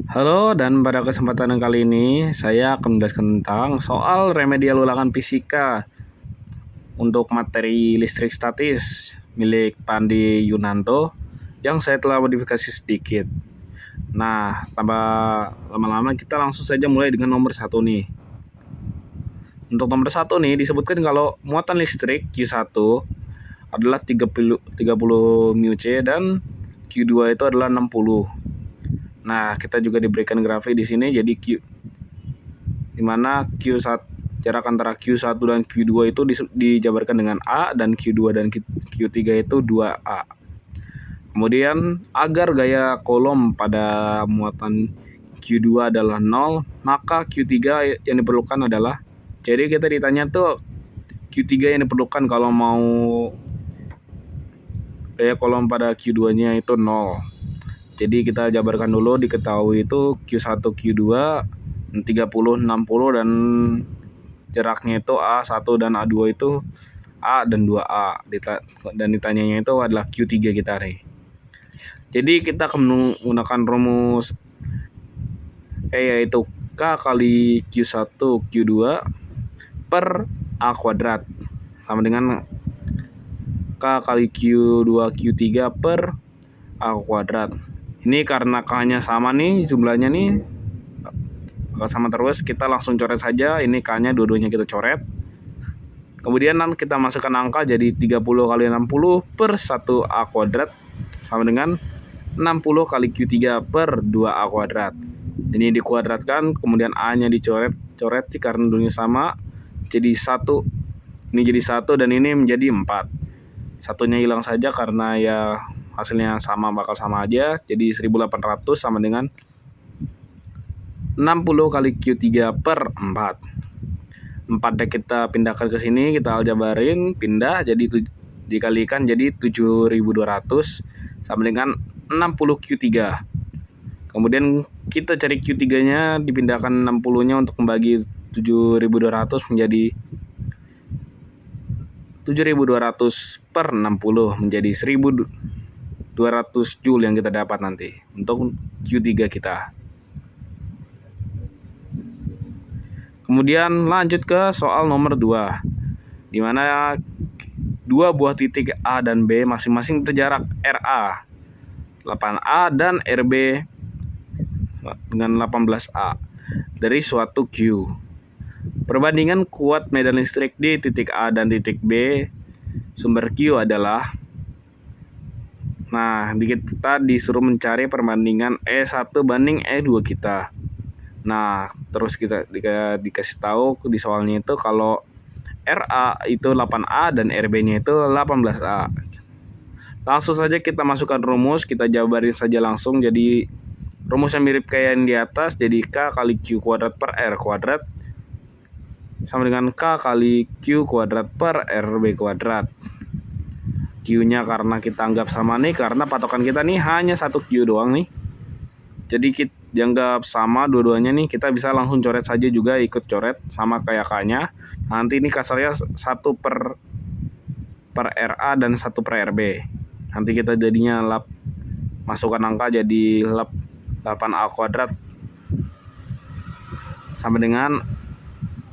Halo, dan pada kesempatan kali ini saya akan menjelaskan tentang soal remedial ulangan fisika untuk materi listrik statis milik Pandi Yunanto yang saya telah modifikasi sedikit. Nah, tanpa lama-lama kita langsung saja mulai dengan nomor 1 nih. Untuk nomor 1 nih disebutkan kalau muatan listrik Q1 adalah 30 μC dan Q2 itu adalah 60. Nah, kita juga diberikan grafik di sini jadi di mana jarak antara Q1 dan Q2 itu dijabarkan dengan A, dan Q2 dan Q3 itu 2A. Kemudian agar gaya kolom pada muatan Q2 adalah 0, maka Q3 yang diperlukan adalah, jadi kita ditanya tuh Q3 yang diperlukan kalau mau gaya kolom pada Q2-nya itu 0. Jadi kita jabarkan dulu, diketahui itu Q1, Q2 30, 60, dan jaraknya itu A1 dan A2 itu A dan 2A. Dan ditanyanya itu adalah Q3 kita nih. Jadi kita akan menggunakan rumus yaitu K kali Q1 Q2 per A kuadrat sama dengan K kali Q2 Q3 per A kuadrat. Ini karena K-nya sama nih, jumlahnya nih sama terus, kita langsung coret saja. Ini K-nya dua-duanya kita coret. Kemudian kita masukkan angka jadi 30 kali 60 per 1 A kuadrat sama dengan 60 kali Q3 per 2A kuadrat. Ini dikuadratkan, kemudian A-nya dicoret sih karena dulunya sama. Jadi 1. Ini jadi 1 dan ini menjadi 4. Satunya hilang saja karena ya hasilnya sama, bakal sama aja. Jadi 1800 sama dengan 60 kali Q3 per 4. 4 kita pindahkan ke sini, kita aljabarin, pindah, jadi dikalikan jadi 7200 sama dengan 60 Q3. Kemudian kita cari Q3-nya, dipindahkan 60-nya untuk membagi 7200 menjadi 7200 per 60 menjadi 1200 Joule yang kita dapat nanti untuk Q3 kita. Kemudian lanjut ke soal nomor 2, di mana dua buah titik A dan B masing-masing berjarak RA 8A dan RB dengan 18A dari suatu Q. Perbandingan kuat medan listrik di titik A dan titik B sumber Q adalah, nah kita disuruh mencari perbandingan E1 banding E2 kita. Nah, terus kita dikasih tahu di soalnya itu kalau RA itu 8A dan RB-nya itu 18A. Langsung saja kita masukkan rumus, kita jabarin saja langsung. Jadi rumus yang mirip kayak yang di atas, jadi K kali Q kuadrat per R kuadrat sama dengan K kali Q kuadrat per RB kuadrat. Q-nya karena kita anggap sama nih, karena patokan kita nih hanya satu Q doang nih. Jadi kita dianggap sama dua-duanya nih, kita bisa langsung coret saja juga, ikut coret sama kayak K-nya. Nanti ini kasarnya 1 per RA dan 1 per RB. Nanti kita jadinya masukkan angka jadi 8A kuadrat sama dengan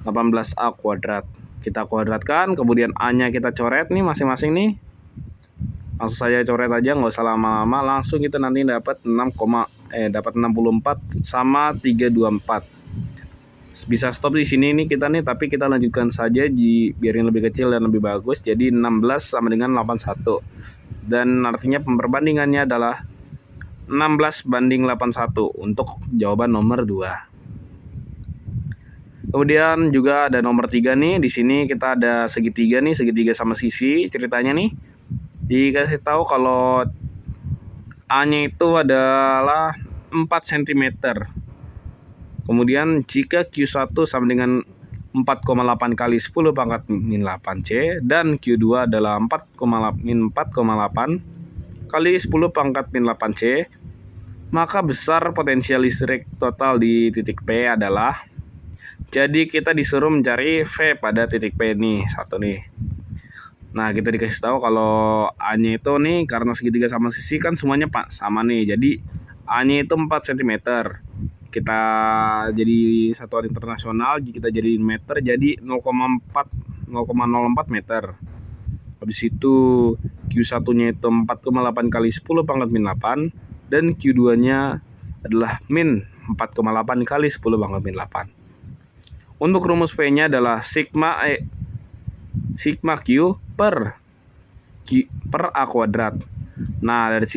18A kuadrat. Kita kuadratkan, kemudian A-nya kita coret nih masing-masing nih. Langsung saja coret aja, nggak usah lama-lama, langsung kita nanti dapat 64 sama 324. Bisa stop di sini nih kita nih, tapi kita lanjutkan saja biarin lebih kecil dan lebih bagus. Jadi 16 sama dengan 81. Dan artinya perbandingannya adalah 16 banding 81 untuk jawaban nomor 2. Kemudian juga ada nomor 3 nih. Di sini kita ada segitiga nih, segitiga sama sisi. Ceritanya nih dikasih tahu kalau A-nya itu adalah 4 cm. Kemudian jika Q1 sama dengan 4,8 kali 10 pangkat min 8C dan Q2 adalah 4,8 kali 10 pangkat min 8C, maka besar potensial listrik total di titik P adalah, jadi kita disuruh mencari V pada titik P nih, satu nih. Nah, kita dikasih tahu kalau A-nya itu nih, karena segitiga sama sisi kan semuanya sama nih. Jadi A-nya itu 4 cm. kita jadi satuan internasional, kita jadi meter, jadi 0,04 meter. Habis itu Q1-nya itu 4,8 kali 10 pangkat min 8, dan Q2-nya adalah min 4,8 kali 10 pangkat min 8. Untuk rumus V-nya adalah sigma Q per A kuadrat. Nah, dari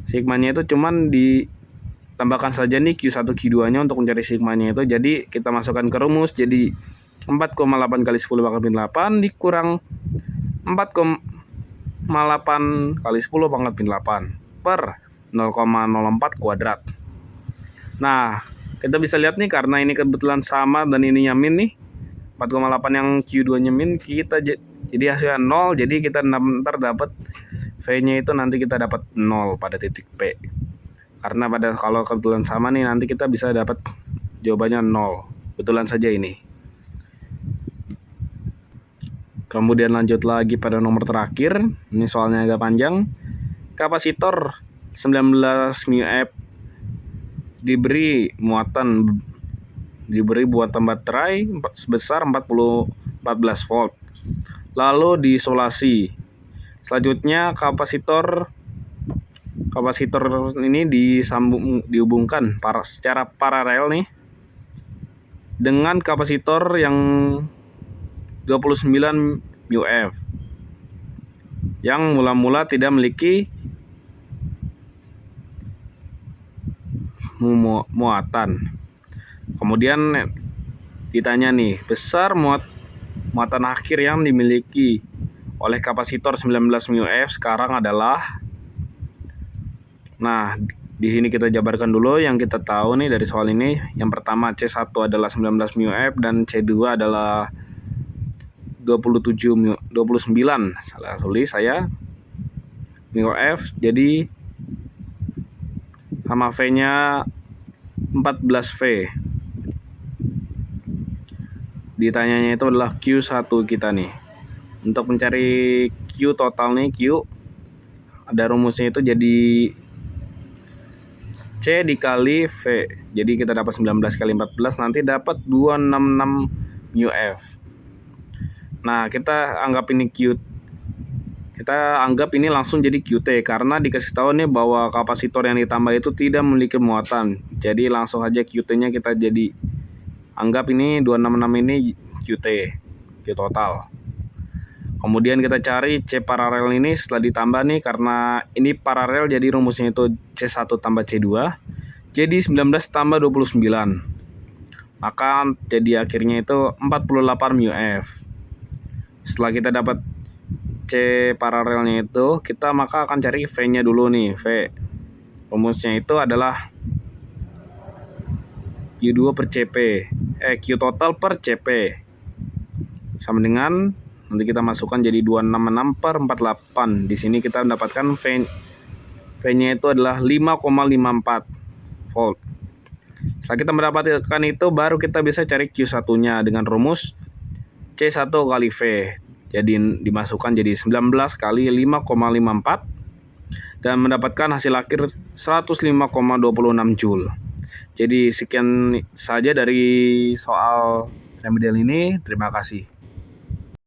sigmanya itu cuman ditambahkan saja nih Q1 Q2-nya untuk mencari sigmanya itu. Jadi kita masukkan ke rumus, jadi 4,8 kali 10 pangkat min 8 dikurang 4,8 kali 10 pangkat min 8 per 0,04 kuadrat. Nah, kita bisa lihat nih, karena ini kebetulan sama dan ininya min nih, 4,8 yang Q2-nya min, kita jadi hasilnya 0. Jadi kita ntar dapat V-nya itu nanti kita dapat 0 pada titik P. Karena kalau kebetulan sama nih, nanti kita bisa dapat jawabannya 0. Kebetulan saja ini. Kemudian lanjut lagi pada nomor terakhir. Ini soalnya agak panjang. Kapasitor 19 μF diberi muatan baterai sebesar 14 volt. Lalu diisolasi. Selanjutnya kapasitor ini dihubungkan secara paralel nih dengan kapasitor yang 29 μF yang mula-mula tidak memiliki muatan. Kemudian ditanya nih, besar muatan akhir yang dimiliki oleh kapasitor 19 μF sekarang adalah. Nah, di sini kita jabarkan dulu yang kita tahu nih dari soal ini. Yang pertama, C1 adalah 19 μF dan C2 adalah 29, salah tulis saya, μF. Jadi sama V-nya 14V. Ditanyanya itu adalah Q1 kita nih. Untuk mencari Q total nih, Q ada rumusnya itu jadi C dikali V. Jadi kita dapat 19 kali 14, nanti dapat 266 μF. Nah, kita anggap ini langsung jadi QT, karena dikasih tahu nih bahwa kapasitor yang ditambah itu tidak memiliki muatan. Jadi langsung aja QT-nya kita jadi anggap ini 266 ini QT, Q total. Kemudian kita cari C paralel ini setelah ditambah nih, karena ini paralel jadi rumusnya itu C1 tambah C2. Jadi 19 tambah 29. Maka jadi akhirnya itu 48 μF. Setelah kita dapat C paralelnya itu, kita maka akan cari V-nya dulu nih. V rumusnya itu adalah Q2 per CP. Q total per CP. Sama dengan, nanti kita masukkan jadi 266 per 48. Di sini kita mendapatkan V-nya itu adalah 5,54 volt. Setelah kita mendapatkan itu, baru kita bisa cari Q1-nya dengan rumus C1 kali V. Jadi dimasukkan jadi 19 kali 5,54 dan mendapatkan hasil akhir 105,26 Joule. Jadi sekian saja dari soal remedial ini. Terima kasih.